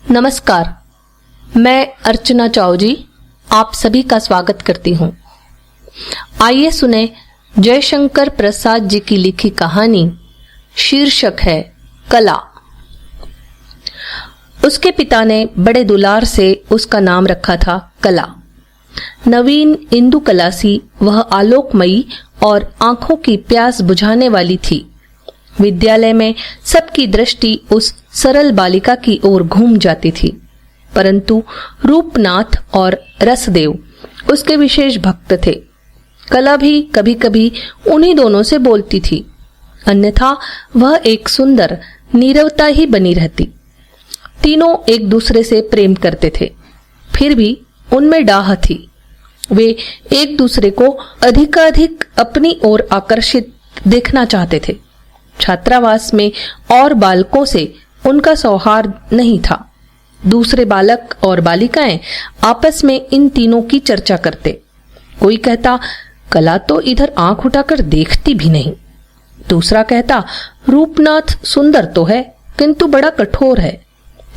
नमस्कार, मैं अर्चना चाओजी आप सभी का स्वागत करती हूँ। आइए सुने जयशंकर प्रसाद जी की लिखी कहानी। शीर्षक है कला। उसके पिता ने बड़े दुलार से उसका नाम रखा था कला। नवीन इंदु कला सी वह आलोकमयी और आंखों की प्यास बुझाने वाली थी। विद्यालय में सबकी दृष्टि उस सरल बालिका की ओर घूम जाती थी, परंतु रूपनाथ और रसदेव उसके विशेष भक्त थे। कला भी कभी कभी उन्हीं दोनों से बोलती थी, अन्यथा वह एक सुंदर नीरवता ही बनी रहती। तीनों एक दूसरे से प्रेम करते थे, फिर भी उनमें डाह थी। वे एक दूसरे को अधिकाधिक अपनी ओर आकर्षित देखना चाहते थे। छात्रावास में और बालकों से उनका सौहार्द नहीं था। दूसरे बालक और बालिकाएं आपस में इन तीनों की चर्चा करते। कोई कहता, कला तो इधर आंख उठाकर देखती भी नहीं। दूसरा कहता, रूपनाथ सुंदर तो है किंतु बड़ा कठोर है।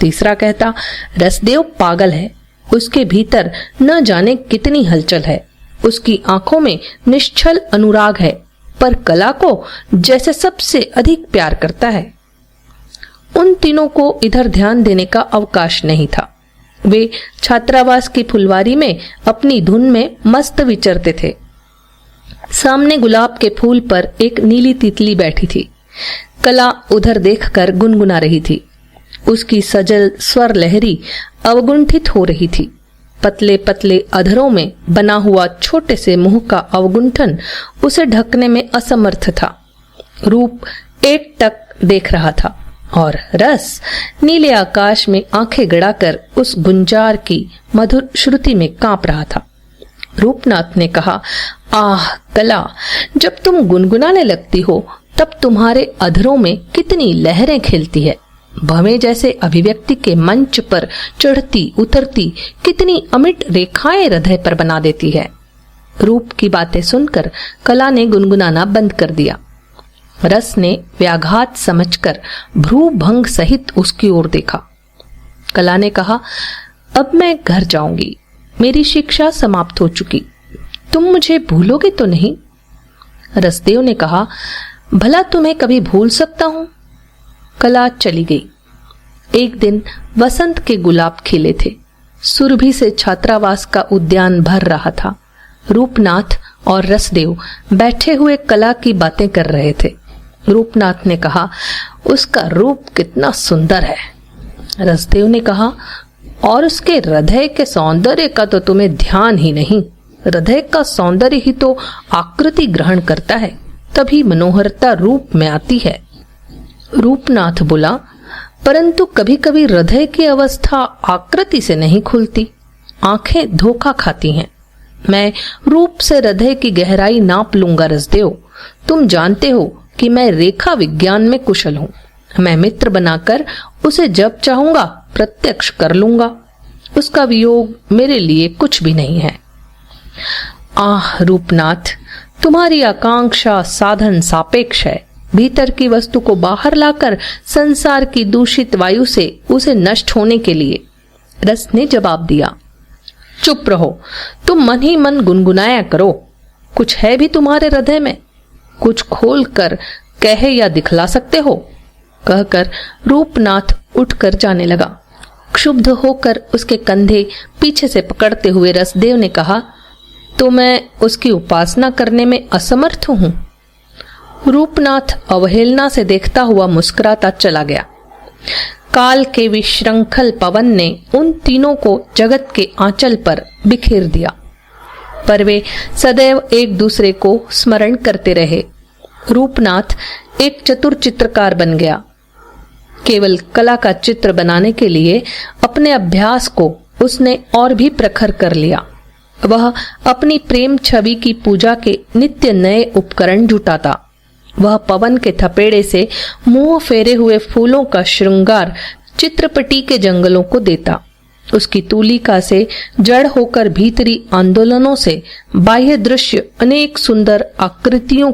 तीसरा कहता, रसदेव पागल है, उसके भीतर न जाने कितनी हलचल है। उसकी आंखों में निश्चल अनुराग है, पर कला को जैसे सबसे अधिक प्यार करता है। उन तीनों को इधर ध्यान देने का अवकाश नहीं था। वे छात्रावास की फुलवारी में अपनी धुन में मस्त विचरते थे। सामने गुलाब के फूल पर एक नीली तितली बैठी थी। कला उधर देखकर गुनगुना रही थी। उसकी सजल स्वर लहरी अवगुंठित हो रही थी। पतले पतले अधरों में बना हुआ छोटे से मुंह का अवगुंठन उसे ढकने में असमर्थ था। रूप एकटक देख रहा था और रस नीले आकाश में आंखें गड़ाकर उस गुंजार की मधुर श्रुति में कांप रहा था। रूपनाथ ने कहा, आह कला, जब तुम गुनगुनाने लगती हो तब तुम्हारे अधरों में कितनी लहरें खेलती है। भवें जैसे अभिव्यक्ति के मंच पर चढ़ती उतरती कितनी अमिट रेखाएं हृदय पर बना देती है। रूप की बातें सुनकर कला ने गुनगुनाना बंद कर दिया। रस ने व्याघात समझकर भ्रू भंग सहित उसकी ओर देखा। कला ने कहा, अब मैं घर जाऊंगी, मेरी शिक्षा समाप्त हो चुकी। तुम मुझे भूलोगे तो नहीं? रसदेव ने कहा, भला तुम्हें कभी भूल सकता हूं? कला चली गई। एक दिन वसंत के गुलाब खिले थे। सुरभि से छात्रावास का उद्यान भर रहा था। रूपनाथ और रसदेव बैठे हुए कला की बातें कर रहे थे। रूपनाथ ने कहा, उसका रूप कितना सुंदर है। रसदेव ने कहा, और उसके हृदय के सौंदर्य का तो तुम्हें ध्यान ही नहीं। हृदय का सौंदर्य ही तो आकृति ग्रहण करता है, तभी मनोहरता रूप में आती है। रूपनाथ बोला, परंतु कभी कभी हृदय की अवस्था आकृति से नहीं खुलती, आंखें धोखा खाती हैं। मैं रूप से हृदय की गहराई नाप लूंगा रसदेव। तुम जानते हो कि मैं रेखा विज्ञान में कुशल हूँ। मैं मित्र बनाकर उसे जब चाहूंगा प्रत्यक्ष कर लूंगा। उसका वियोग मेरे लिए कुछ भी नहीं है। आह रूपनाथ, तुम्हारी आकांक्षा साधन सापेक्ष है। भीतर की वस्तु को बाहर लाकर संसार की दूषित वायु से उसे नष्ट होने के लिए। रस ने जवाब दिया, चुप रहो, तुम मन ही मन गुनगुनाया करो। कुछ है भी तुम्हारे हृदय में? कुछ खोल कर कहे या दिखला सकते हो? कहकर रूपनाथ उठकर जाने लगा। क्षुब्ध होकर उसके कंधे पीछे से पकड़ते हुए रसदेव ने कहा, तो मैं उसकी उपासना करने में असमर्थ हूं? रूपनाथ अवहेलना से देखता हुआ मुस्कुराता चला गया। काल के विश्रृंखल पवन ने उन तीनों को जगत के आंचल पर बिखेर दिया, पर वे सदैव एक दूसरे को स्मरण करते रहे। रूपनाथ एक चतुर चित्रकार बन गया। केवल कला का चित्र बनाने के लिए अपने अभ्यास को उसने और भी प्रखर कर लिया। वह अपनी प्रेम छवि की पूजा के नित्य नए उपकरण जुटाता। वह पवन के थपेड़े से मुंह फेरे हुए फूलों का श्रृंगार चित्रपटी के जंगलों को देता। उसकी तूलिका से जड़ होकर भीतरी आंदोलनों से बाह्य दृश्य अनेक सुंदर आकृतियों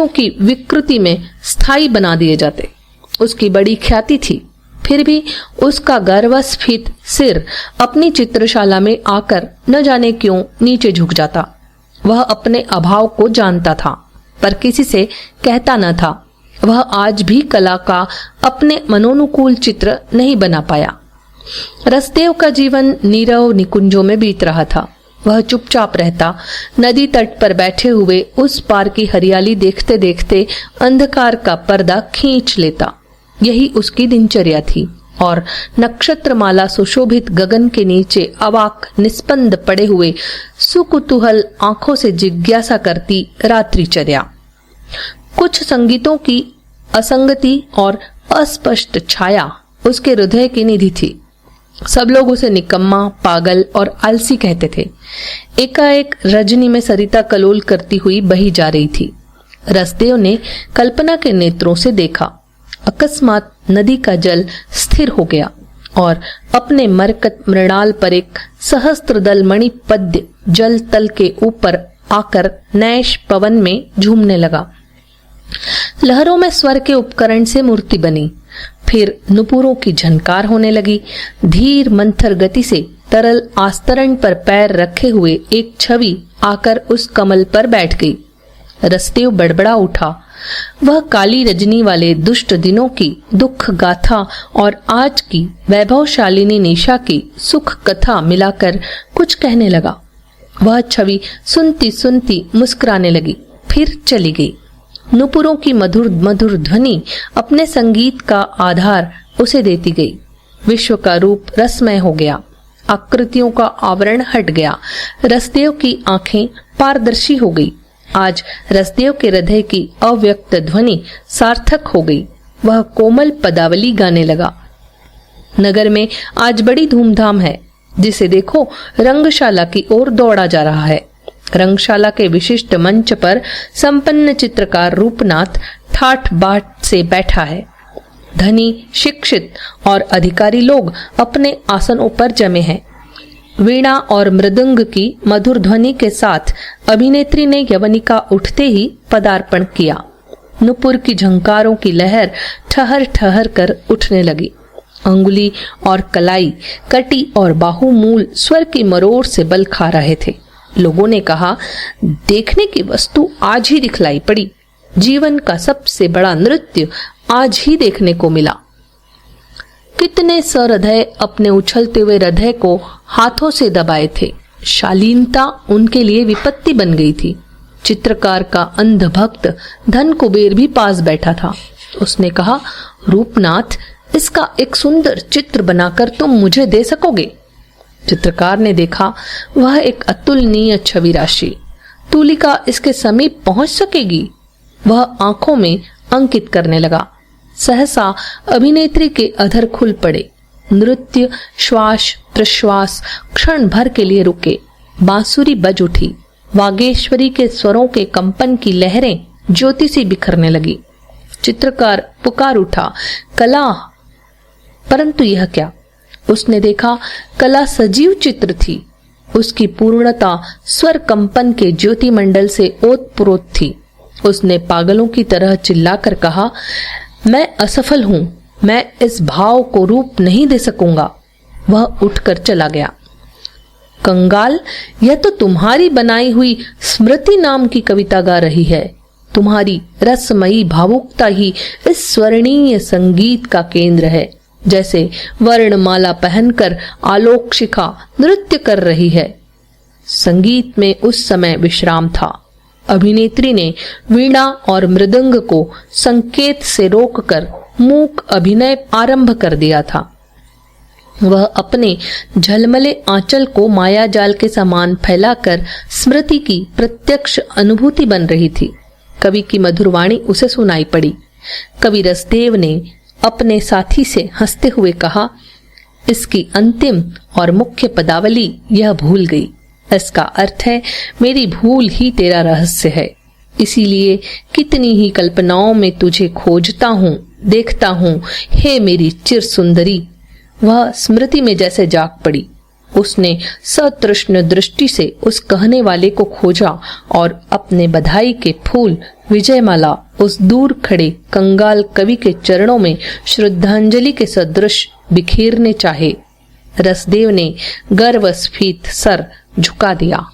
की विकृति में स्थायी बना दिए जाते। उसकी बड़ी ख्याति थी। फिर भी उसका गर्वस्फीत सिर अपनी चित्रशाला में आकर न जाने क्यों नीचे झुक जाता। वह अपने अभाव को जानता था, पर किसी से कहता न था। वह आज भी कला का अपने मनोनुकूल चित्र नहीं बना पाया। रसदेव का जीवन नीरव निकुंजों में बीत रहा था। वह चुपचाप रहता, नदी तट पर बैठे हुए उस पार की हरियाली देखते देखते अंधकार का पर्दा खींच लेता। यही उसकी दिनचर्या थी और नक्षत्रमाला सुशोभित गगन के नीचे अवाक निस्पंद पड़े हुए सुकुतूहल आंखों से जिज्ञासा करती रात्रिचर्या। कुछ संगीतों की असंगति और अस्पष्ट छाया उसके हृदय की निधि थी। सब लोग उसे निकम्मा, पागल और आलसी कहते थे। एकाएक रजनी में सरिता कलोल करती हुई बही जा रही थी। रसदेव ने कल्पना के नेत्रों से देखा। अकस्मात नदी का जल स्थिर हो गया और अपने मरकत मृणाल पर एक सहस्त्रदल मणि पद्य जल तल के ऊपर आकर नैश पवन में झूमने लगा। लहरों में स्वर के उपकरण से मूर्ति बनी। फिर नुपुरों की झनकार होने लगी। धीर मंथर गति से तरल आस्तरण पर पैर रखे हुए एक छवि आकर उस कमल पर बैठ गई। रसदेव बड़बड़ा उठा। वह काली रजनी वाले दुष्ट दिनों की दुख गाथा और आज की वैभवशालिनी निशा की सुख कथा मिलाकर कुछ कहने लगा। वह छवि सुनती सुनती मुस्कुराने लगी, फिर चली गई। नुपुरों की मधुर मधुर ध्वनि अपने संगीत का आधार उसे देती गई। विश्व का रूप रसमय हो गया। आकृतियों का आवरण हट गया। रसदेव की आंखें पारदर्शी हो गई। आज रसदेव के हृदय की अव्यक्त ध्वनि सार्थक हो गई। वह कोमल पदावली गाने लगा। नगर में आज बड़ी धूमधाम है। जिसे देखो रंगशाला की ओर दौड़ा जा रहा है। रंगशाला के विशिष्ट मंच पर संपन्न चित्रकार रूपनाथ ठाठ बाट से बैठा है। धनी, शिक्षित और अधिकारी लोग अपने आसनों पर जमे हैं। वीणा और मृदंग की मधुर ध्वनि के साथ अभिनेत्री ने यवनिका उठते ही पदार्पण किया। नुपुर की झंकारों की लहर ठहर ठहर कर उठने लगी। अंगुली और कलाई, कटी और बाहुमूल स्वर की मरोड़ से बल खा रहे थे। लोगों ने कहा, देखने की वस्तु आज ही दिखलाई पड़ी। जीवन का सबसे बड़ा नृत्य आज ही देखने को मिला। कितने सहृदय अपने उछलते हुए हृदय को हाथों से दबाए थे। शालीनता उनके लिए विपत्ति बन गई थी। चित्रकार का अंध भक्त धन कुबेर भी पास बैठा था। उसने कहा, रूपनाथ, इसका एक सुंदर चित्र बनाकर तुम मुझे दे सकोगे? चित्रकार ने देखा, वह एक अतुलनीय छवि राशि। तुलिका इसके समीप पहुंच सकेगी? वह आंखों में अंकित करने लगा। सहसा अभिनेत्री के अधर खुल पड़े। नृत्य श्वास प्रश्वास क्षण भर के लिए रुके। बांसुरी बज उठी। वागेश्वरी के स्वरों के कंपन की लहरें ज्योति सी बिखरने लगी। चित्रकार पुकार उठा, कला! परंतु यह क्या? उसने देखा, कला सजीव चित्र थी। उसकी पूर्णता स्वर कंपन के ज्योति मंडल से ओतप्रोत थी। उसने पागलों की तरह चिल्लाकर कहा, मैं असफल हूं, मैं इस भाव को रूप नहीं दे सकूंगा। वह उठकर चला गया। कंगाल, यह तो तुम्हारी बनाई हुई स्मृति नाम की कविता गा रही है। तुम्हारी रसमयी भावुकता ही इस स्वर्णीय संगीत का केंद्र है। जैसे वर्णमाला पहनकर आलोक शिखा नृत्य कर रही है। संगीत में उस समय विश्राम था। अभिनेत्री ने वीणा और मृदंग को संकेत से रोककर मूक अभिनय आरंभ कर दिया था। वह अपने झलमले आंचल को माया जाल के समान फैलाकर स्मृति की प्रत्यक्ष अनुभूति बन रही थी। कवि की मधुरवाणी उसे सुनाई पड़ी। कवि रसदेव ने अपने साथी से हंसते हुए कहा, इसकी अंतिम और मुख्य पदावली यह भूल गई। इसका अर्थ है, मेरी भूल ही तेरा रहस्य है। इसीलिए कितनी ही कल्पनाओं में तुझे खोजता हूँ, देखता हूँ। हे मेरी चिर सुंदरी! वह स्मृति में जैसे जाग पड़ी। उसने सतृष्ण दृष्टि से उस कहने वाले को खोजा और अपने बधाई के फूल विजयमाला उस दूर खड़े कंगाल कवि के चरणों में श्रद्धांजलि के सदृश बिखेरने चाहे। रसदेव ने गर्वस्फीत सर झुका दिया।